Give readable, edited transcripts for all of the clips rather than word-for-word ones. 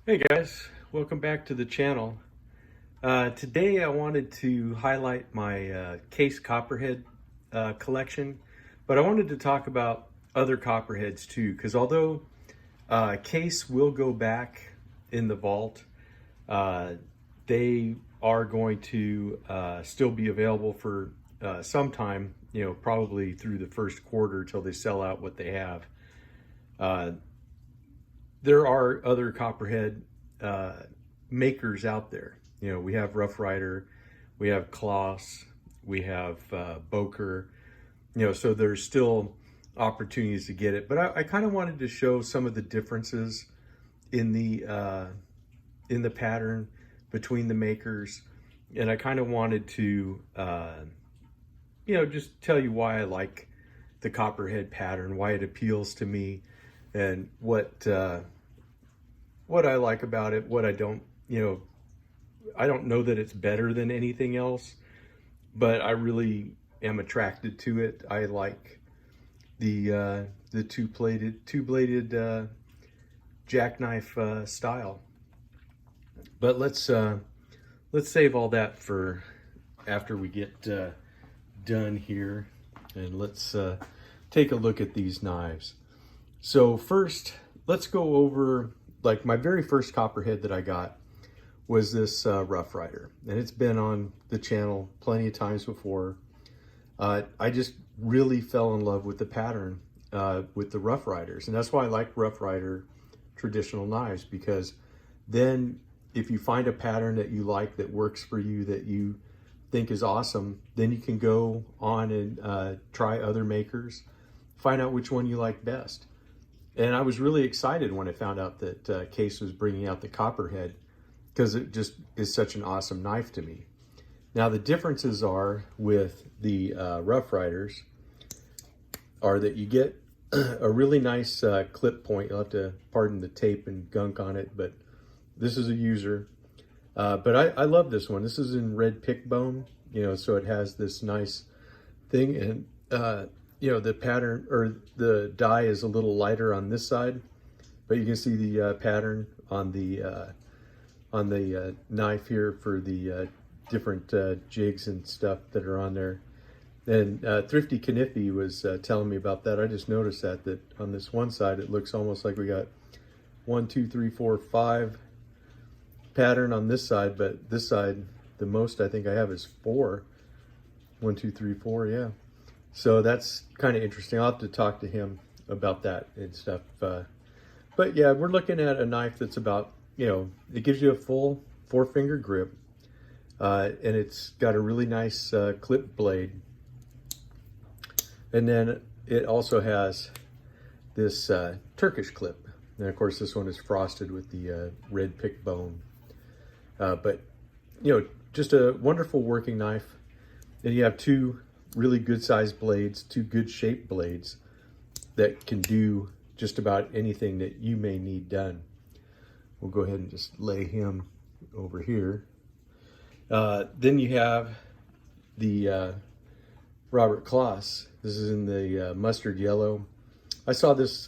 Hey guys, welcome back to the channel. Today I wanted to highlight my case Copperhead collection, but I wanted to talk about other Copperheads too, because although case will go back in the vault, they are going to still be available for some time, probably through the first quarter till they sell out what they have. There are other Copperhead makers out there. We have Rough Ryder, we have Kloss, we have Boker. So there's still opportunities to get it. But I kind of wanted to show some of the differences in the pattern between the makers, and I kind of wanted to just tell you why I like the Copperhead pattern, why it appeals to me, and what I like about it, what I don't. I don't know that it's better than anything else, but I really am attracted to it. I like the two-bladed jackknife style. But let's save all that for after we get done here, and let's take a look at these knives. So first, let's go over, like, my very first Copperhead that I got was this Rough Ryder, and it's been on the channel plenty of times before. I just really fell in love with the pattern with the Rough Riders, and that's why I like Rough Ryder traditional knives, because then if you find a pattern that you like, that works for you, that you think is awesome, then you can go on and try other makers, find out which one you like best. And I was really excited when I found out that Case was bringing out the Copperhead, because it just is such an awesome knife to me. Now the differences are with the Rough Riders are that you get a really nice clip point. You'll have to pardon the tape and gunk on it, but this is a user. But I love this one. This is in red pick bone, so it has this nice thing, and the pattern, or the die, is a little lighter on this side, but you can see the pattern on the knife here for the different jigs and stuff that are on there. And Thrifty Kniffy was telling me about that. I just noticed that on this one side it looks almost like we got 1, 2, 3, 4, 5 pattern on this side, but this side, the most I think I have is 4. 1, 2, 3, 4, yeah. So that's kind of interesting. I'll have to talk to him about that and stuff. But yeah, we're looking at a knife that's about, it gives you a full 4-finger grip, and it's got a really nice clip blade. And then it also has this Turkish clip. And of course, this one is frosted with the red pick bone. But, just a wonderful working knife. And you have two really good sized blades, two good shaped blades that can do just about anything that you may need done. We'll go ahead and just lay him over here. Then you have the Robert Kloss. This is in the mustard yellow. I saw this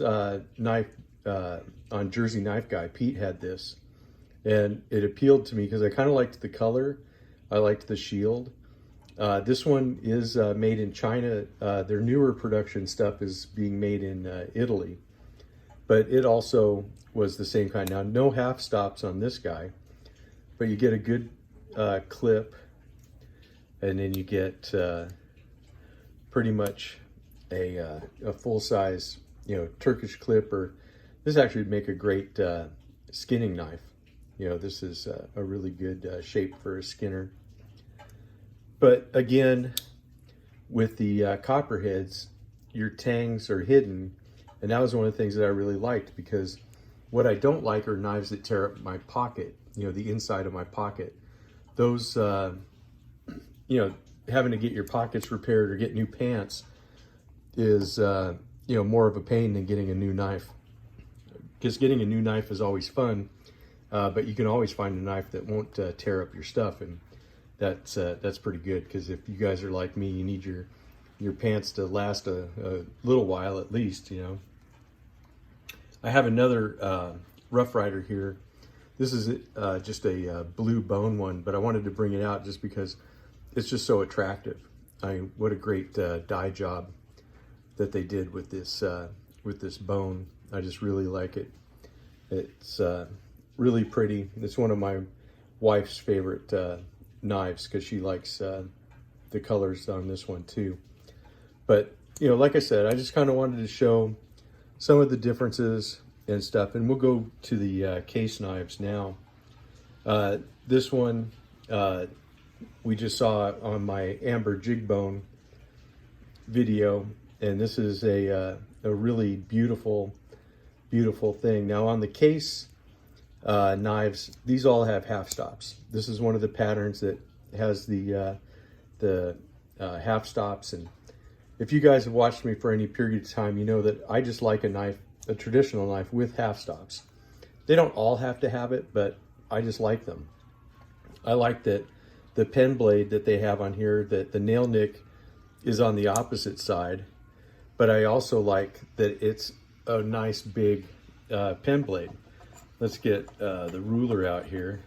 knife on Jersey Knife Guy. Pete had this, and it appealed to me because I kind of liked the color. I liked the shield. This one is made in China. Their newer production stuff is being made in Italy, but it also was the same kind. Now, no half stops on this guy, but you get a good clip, and then you get pretty much a full-size, Turkish clip. Or this actually would make a great skinning knife. This is a really good shape for a skinner. But again, with the Copperheads, your tangs are hidden, and that was one of the things that I really liked, because what I don't like are knives that tear up my pocket, the inside of my pocket. Those, having to get your pockets repaired or get new pants is, more of a pain than getting a new knife. Because getting a new knife is always fun, but you can always find a knife that won't tear up your stuff, and that's pretty good, because if you guys are like me, you need your pants to last a little while at least. I have another Rough Ryder here This is just a blue bone one, but I wanted to bring it out just because it's just so attractive. What a great dye job that they did with this bone. I just really like it. It's really pretty. It's one of my wife's favorite knives because she likes the colors on this one too. But like I said, I just kind of wanted to show some of the differences and stuff, and we'll go to the case knives now. This one we just saw on my amber jig bone video, and this is a really beautiful thing. Now on the case knives, these all have half stops. This is one of the patterns that has the half stops, and if you guys have watched me for any period of time, you know that I just like a traditional knife with half stops. They don't all have to have it, but I just like them. I like that the pen blade that they have on here, that the nail nick is on the opposite side, but I also like that it's a nice big pen blade. Let's get the ruler out here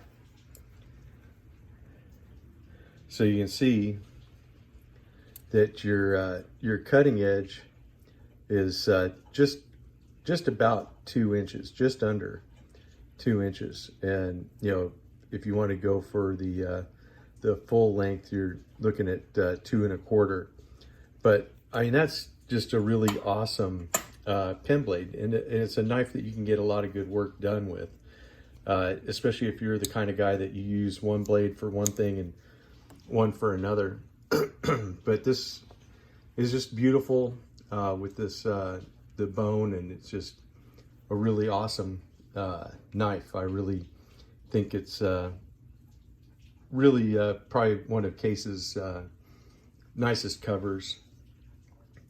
so you can see that your cutting edge is just about 2 inches, just under 2 inches. And if you want to go for the full length, you're looking at 2 1/4. But I mean, that's just a really awesome pen blade, and it's a knife that you can get a lot of good work done with, especially if you're the kind of guy that you use one blade for one thing and one for another. But this is just beautiful with this the bone, and it's just a really awesome knife. I really think it's really probably one of Case's nicest covers.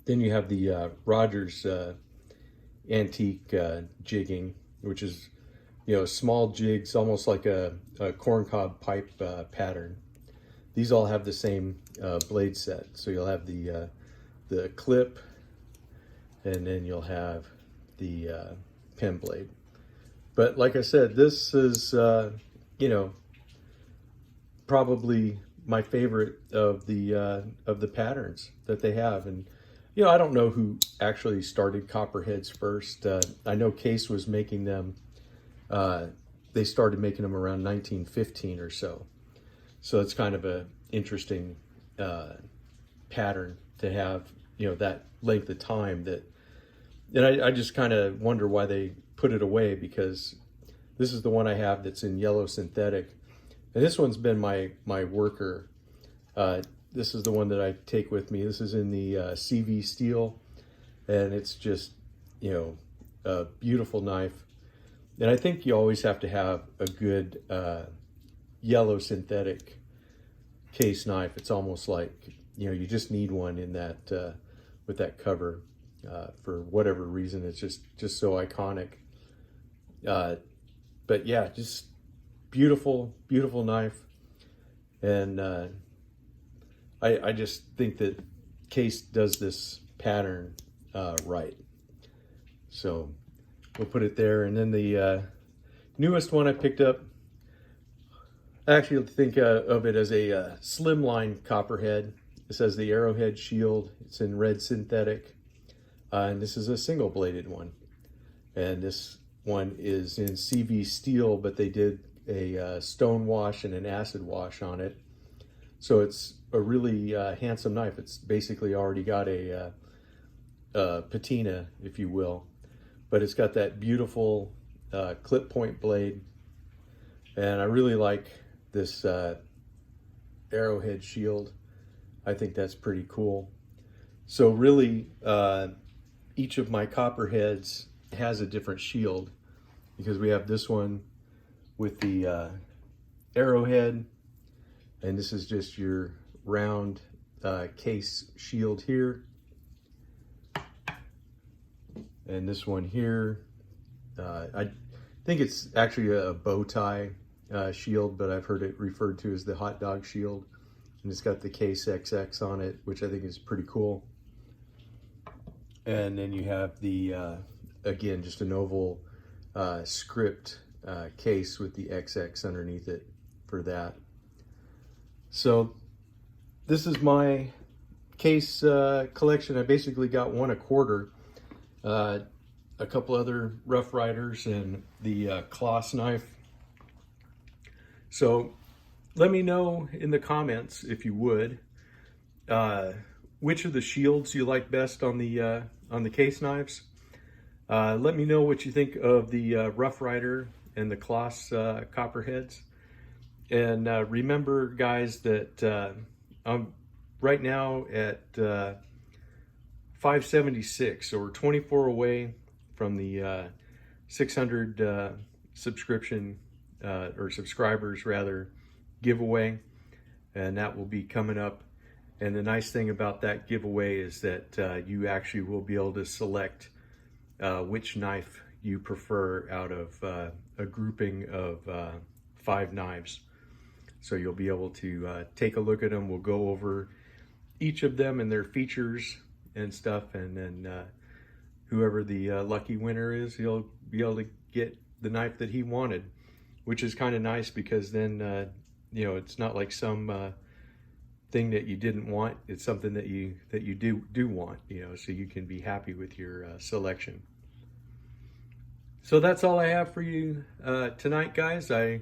Then you have the Rogers antique jigging, which is small jigs, almost like a corncob pipe pattern. These all have the same blade set. So you'll have the clip, and then you'll have the pen blade. But like I said, this is probably my favorite of the patterns that they have. And I don't know who actually started Copperheads first. I know Case was making them. They started making them around 1915 or so. So it's kind of a interesting pattern to have, that length of time. And I just kind of wonder why they put it away, because this is the one I have that's in yellow synthetic. And this one's been my worker. This is the one that I take with me. This is in the CV steel, and it's just, a beautiful knife. And I think you always have to have a good yellow synthetic case knife. It's almost like, you just need one in that, with that cover, for whatever reason. It's just so iconic. But yeah, just beautiful knife. And I just think that Case does this pattern right. So we'll put it there. And then the newest one I picked up, I actually think of it as a slimline Copperhead. This has the Arrowhead Shield. It's in red synthetic. And this is a single bladed one. And this one is in CV steel, but they did a stone wash and an acid wash on it. So it's a really handsome knife. It's basically already got a patina, if you will. But it's got that beautiful clip point blade. And I really like this Arrowhead Shield. I think that's pretty cool. So really, each of my Copperheads has a different shield, because we have this one with the Arrowhead, and this is just your round case shield here. And this one here, I think it's actually a bow tie shield, but I've heard it referred to as the hot dog shield. And it's got the Case XX on it, which I think is pretty cool. And then you have the, again, just an oval script case with the XX underneath it for that. So this is my case collection. I basically got one a quarter, a couple other Rough Riders, and the Kloss knife. So let me know in the comments, if you would, which of the shields you like best on the case knives. Let me know what you think of the Rough Ryder and the Klaas Copperheads. And remember, guys, that I'm right now at 576, so we're 24 away from the 600 subscription or subscribers rather giveaway, and that will be coming up. And the nice thing about that giveaway is that you actually will be able to select which knife you prefer out of a grouping of 5 knives. So you'll be able to take a look at them. We'll go over each of them and their features and stuff, and then whoever the lucky winner is, he'll be able to get the knife that he wanted, which is kind of nice, because then you know, it's not like some thing that you didn't want. It's something that you do want, you know, so you can be happy with your selection. So that's all I have for you tonight, guys. I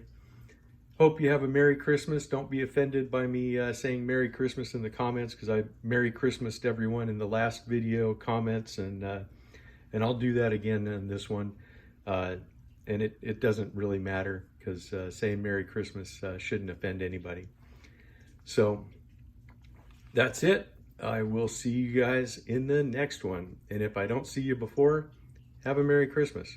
hope you have a Merry Christmas. Don't be offended by me saying Merry Christmas in the comments, because I Merry Christmased everyone in the last video comments, and I'll do that again in this one. And it doesn't really matter, because saying Merry Christmas shouldn't offend anybody. So that's it. I will see you guys in the next one. And if I don't see you before, have a Merry Christmas.